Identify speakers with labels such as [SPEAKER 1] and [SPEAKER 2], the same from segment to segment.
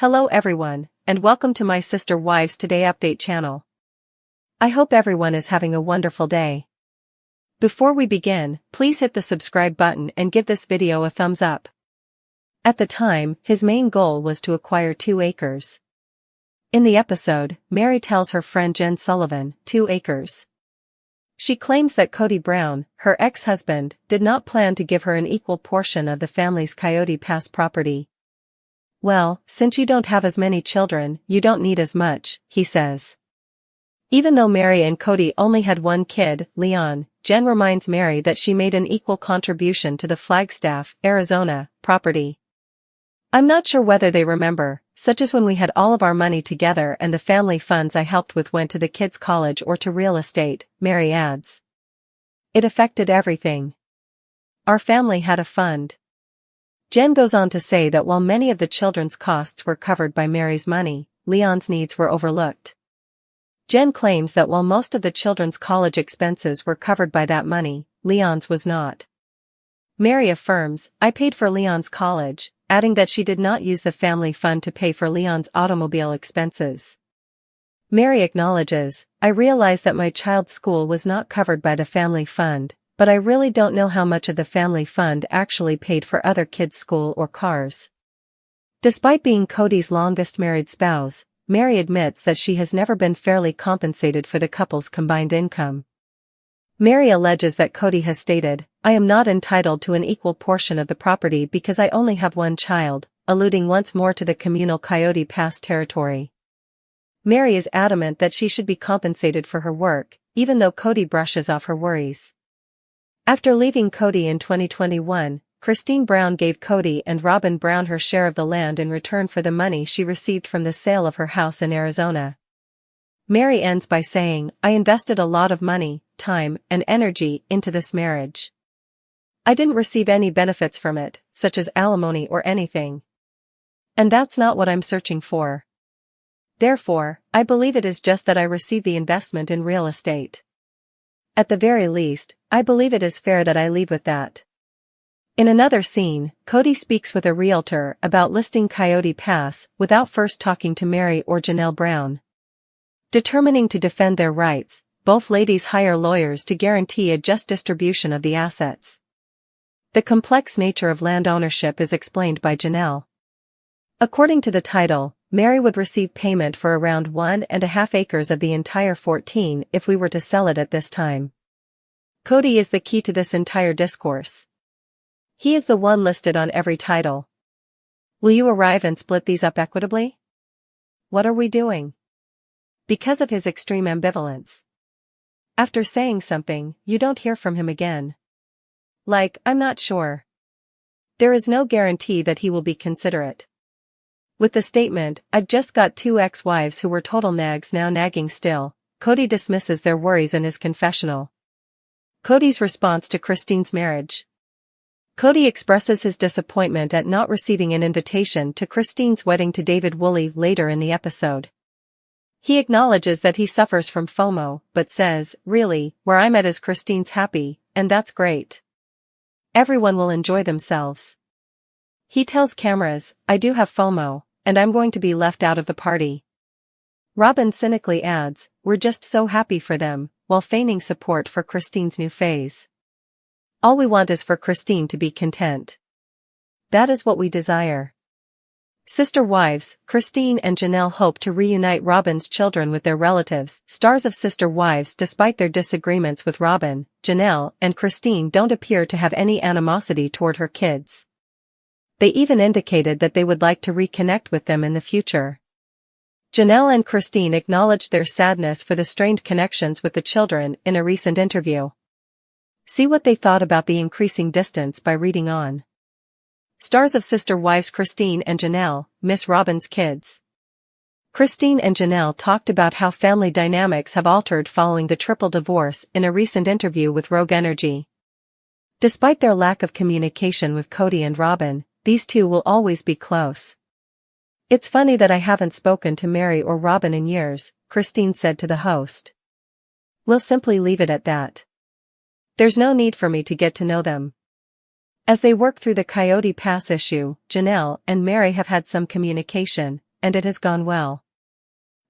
[SPEAKER 1] Hello everyone, and welcome to my Sister Wives Today Update channel. I hope everyone is having a wonderful day. Before we begin, please hit the subscribe button and give this video a thumbs up. At the time, his main goal was to acquire 2 acres. In the episode, Meri tells her friend Jen Sullivan, 2 acres. She claims that Kody Brown, her ex-husband, did not plan to give her an equal portion of the family's Coyote Pass property. Well, since you don't have as many children, you don't need as much, he says. Even though Meri and Kody only had 1 kid, Leon, Jen reminds Meri that she made an equal contribution to the Flagstaff, Arizona, property. I'm not sure whether they remember, such as when we had all of our money together and the family funds I helped with went to the kids' college or to real estate, Meri adds. It affected everything. Our family had a fund. Jen goes on to say that while many of the children's costs were covered by Meri's money, Leon's needs were overlooked. Jen claims that while most of the children's college expenses were covered by that money, Leon's was not. Meri affirms, I paid for Leon's college, adding that she did not use the family fund to pay for Leon's automobile expenses. Meri acknowledges, I realized that my child's school was not covered by the family fund, but I really don't know how much of the family fund actually paid for other kids' school or cars. Despite being Kody's longest married spouse, Meri admits that she has never been fairly compensated for the couple's combined income. Meri alleges that Kody has stated, I am not entitled to an equal portion of the property because I only have 1 child, alluding once more to the communal Coyote Pass territory. Meri is adamant that she should be compensated for her work, even though Kody brushes off her worries. After leaving Kody in 2021, Christine Brown gave Kody and Robyn Brown her share of the land in return for the money she received from the sale of her house in Arizona. Meri ends by saying, I invested a lot of money, time, and energy into this marriage. I didn't receive any benefits from it, such as alimony or anything. And that's not what I'm searching for. Therefore, I believe it is just that I received the investment in real estate. At the very least, I believe it is fair that I leave with that. In another scene, Kody speaks with a realtor about listing Coyote Pass without first talking to Meri or Janelle Brown. Determining to defend their rights, both ladies hire lawyers to guarantee a just distribution of the assets. The complex nature of land ownership is explained by Janelle. According to the title, Meri would receive payment for around 1.5 acres of the entire 14 if we were to sell it at this time. Kody is the key to this entire discourse. He is the one listed on every title. Will you arrive and split these up equitably? What are we doing? Because of his extreme ambivalence. After saying something, you don't hear from him again. Like, I'm not sure. There is no guarantee that he will be considerate. With the statement, I've just got 2 ex-wives who were total nags now nagging still, Kody dismisses their worries in his confessional. Kody's response to Christine's marriage. Kody expresses his disappointment at not receiving an invitation to Christine's wedding to David Woolley later in the episode. He acknowledges that he suffers from FOMO, but says, really, where I'm at is Christine's happy, and that's great. Everyone will enjoy themselves. He tells cameras, I do have FOMO, and I'm going to be left out of the party. Robyn cynically adds, we're just so happy for them, while feigning support for Christine's new phase. All we want is for Christine to be content. That is what we desire. Sister wives, Christine and Janelle hope to reunite Robyn's children with their relatives. Stars of Sister Wives. Despite their disagreements with Robyn, Janelle and Christine don't appear to have any animosity toward her kids. They even indicated that they would like to reconnect with them in the future. Janelle and Christine acknowledged their sadness for the strained connections with the children in a recent interview. See what they thought about the increasing distance by reading on. Stars of Sister Wives. Christine and Janelle miss Robyn's kids. Christine and Janelle talked about how family dynamics have altered following the triple divorce in a recent interview with Rogue Energy. Despite their lack of communication with Kody and Robyn, these two will always be close. It's funny that I haven't spoken to Meri or Robyn in years, Christine said to the host. We'll simply leave it at that. There's no need for me to get to know them. As they work through the Coyote Pass issue, Janelle and Meri have had some communication, and it has gone well.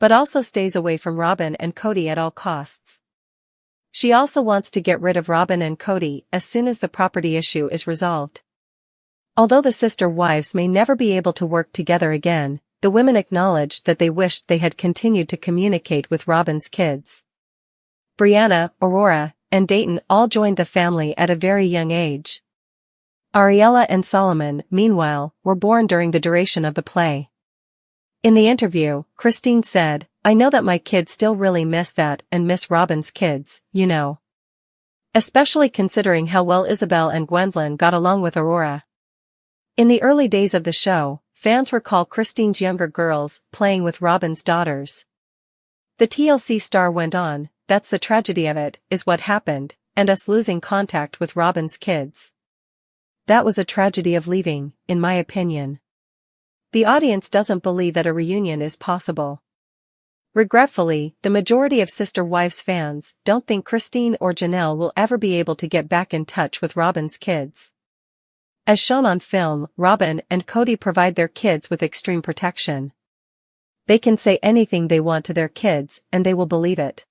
[SPEAKER 1] But also stays away from Robyn and Kody at all costs. She also wants to get rid of Robyn and Kody as soon as the property issue is resolved. Although the sister wives may never be able to work together again, the women acknowledged that they wished they had continued to communicate with Robyn's kids. Brianna, Aurora, and Dayton all joined the family at a very young age. Ariella and Solomon, meanwhile, were born during the duration of the play. In the interview, Christine said, "I know that my kids still really miss that and miss Robyn's kids, you know. Especially considering how well Isabel and Gwendolyn got along with Aurora." In the early days of the show, fans recall Christine's younger girls playing with Robyn's daughters. The TLC star went on, "That's the tragedy of it, is what happened, and us losing contact with Robyn's kids. That was a tragedy of leaving, in my opinion. The audience doesn't believe that a reunion is possible." Regretfully, the majority of Sister Wives fans don't think Christine or Janelle will ever be able to get back in touch with Robyn's kids. As shown on film, Robyn and Kody provide their kids with extreme protection. They can say anything they want to their kids and they will believe it.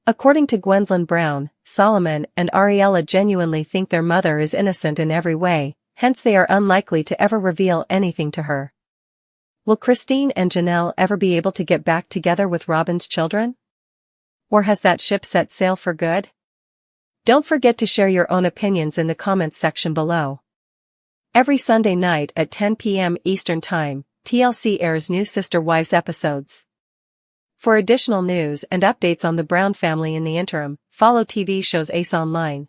[SPEAKER 1] According to Gwendolyn Brown, Solomon and Ariella genuinely think their mother is innocent in every way, hence they are unlikely to ever reveal anything to her. Will Christine and Janelle ever be able to get back together with Robyn's children? Or has that ship set sail for good? Don't forget to share your own opinions in the comments section below. Every Sunday night at 10 p.m. Eastern Time, TLC airs new Sister Wives episodes. For additional news and updates on the Brown family in the interim, follow TV shows Ace Online.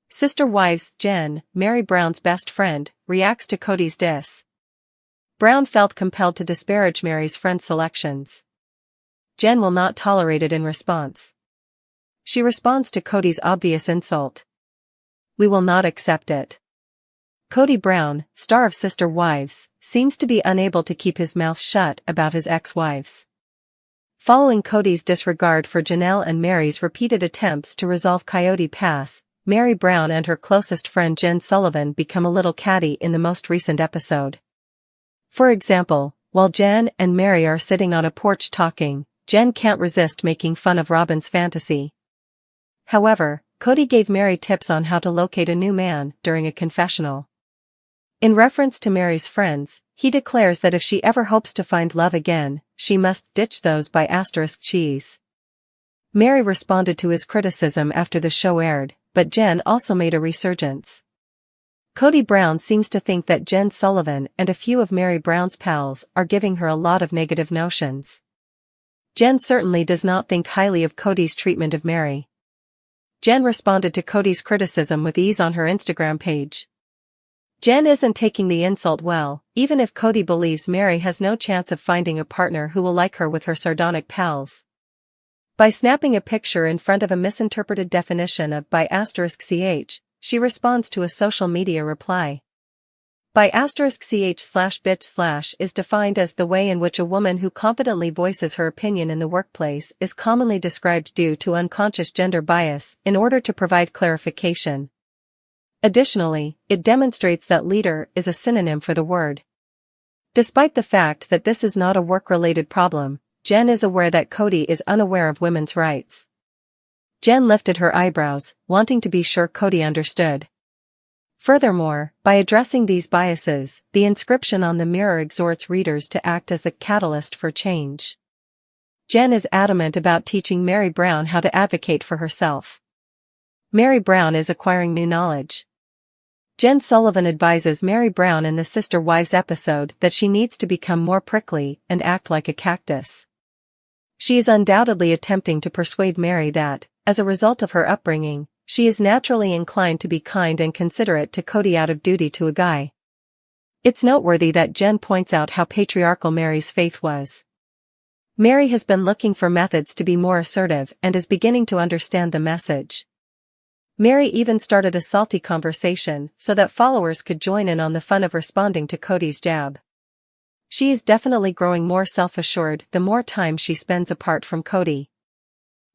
[SPEAKER 1] Sister Wives, Jen, Meri Brown's best friend, reacts to Kody's diss. Brown felt compelled to disparage Meri's friend selections. Jen will not tolerate it in response. She responds to Kody's obvious insult. "We will not accept it." Kody Brown, star of Sister Wives, seems to be unable to keep his mouth shut about his ex-wives. Following Kody's disregard for Janelle and Meri's repeated attempts to resolve Coyote Pass, Meri Brown and her closest friend Jen Sullivan become a little catty in the most recent episode. For example, while Jen and Meri are sitting on a porch talking, Jen can't resist making fun of Robyn's fantasy. However, Kody gave Meri tips on how to locate a new man during a confessional. In reference to Meri's friends, he declares that if she ever hopes to find love again, she must ditch those by *cheese. Meri responded to his criticism after the show aired, but Jen also made a resurgence. Kody Brown seems to think that Jen Sullivan and a few of Meri Brown's pals are giving her a lot of negative notions. Jen certainly does not think highly of Kody's treatment of Meri. Jen responded to Kody's criticism with ease on her Instagram page. Jen isn't taking the insult well, even if Kody believes Meri has no chance of finding a partner who will like her with her sardonic pals. By snapping a picture in front of a misinterpreted definition of by *ch, she responds to a social media reply. By *ch/bitch/ is defined as the way in which a woman who confidently voices her opinion in the workplace is commonly described due to unconscious gender bias in order to provide clarification. Additionally, it demonstrates that leader is a synonym for the word. Despite the fact that this is not a work-related problem, Jen is aware that Kody is unaware of women's rights. Jen lifted her eyebrows, wanting to be sure Kody understood. Furthermore, by addressing these biases, the inscription on the mirror exhorts readers to act as the catalyst for change. Jen is adamant about teaching Meri Brown how to advocate for herself. Meri Brown is acquiring new knowledge. Jen Sullivan advises Meri Brown in the Sister Wives episode that she needs to become more prickly and act like a cactus. She is undoubtedly attempting to persuade Meri that, as a result of her upbringing, she is naturally inclined to be kind and considerate to Kody out of duty to a guy. It's noteworthy that Jen points out how patriarchal Meri's faith was. Meri has been looking for methods to be more assertive and is beginning to understand the message. Meri even started a salty conversation so that followers could join in on the fun of responding to Kody's jab. She is definitely growing more self-assured the more time she spends apart from Kody.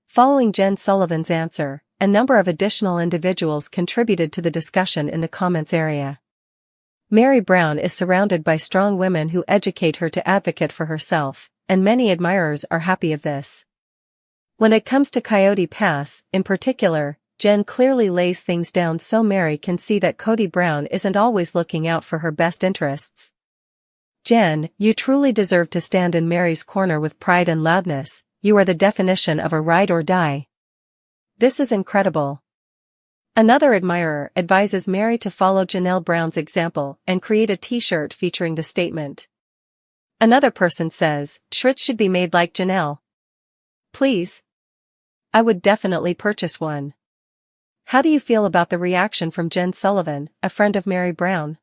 [SPEAKER 1] Following Jen Sullivan's answer, a number of additional individuals contributed to the discussion in the comments area. Meri Brown is surrounded by strong women who educate her to advocate for herself, and many admirers are happy of this. When it comes to Coyote Pass, in particular, Jen clearly lays things down so Meri can see that Kody Brown isn't always looking out for her best interests. Jen, you truly deserve to stand in Meri's corner with pride and loudness. You are the definition of a ride or die. This is incredible. Another admirer advises Meri to follow Janelle Brown's example and create a t-shirt featuring the statement. Another person says, shirts should be made like Janelle. Please. I would definitely purchase one. How do you feel about the reaction from Jen Sullivan, a friend of Meri Brown?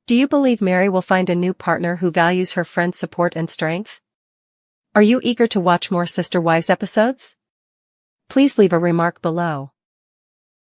[SPEAKER 1] Do you believe Meri will find a new partner who values her friend's support and strength? Are you eager to watch more Sister Wives episodes? Please leave a remark below.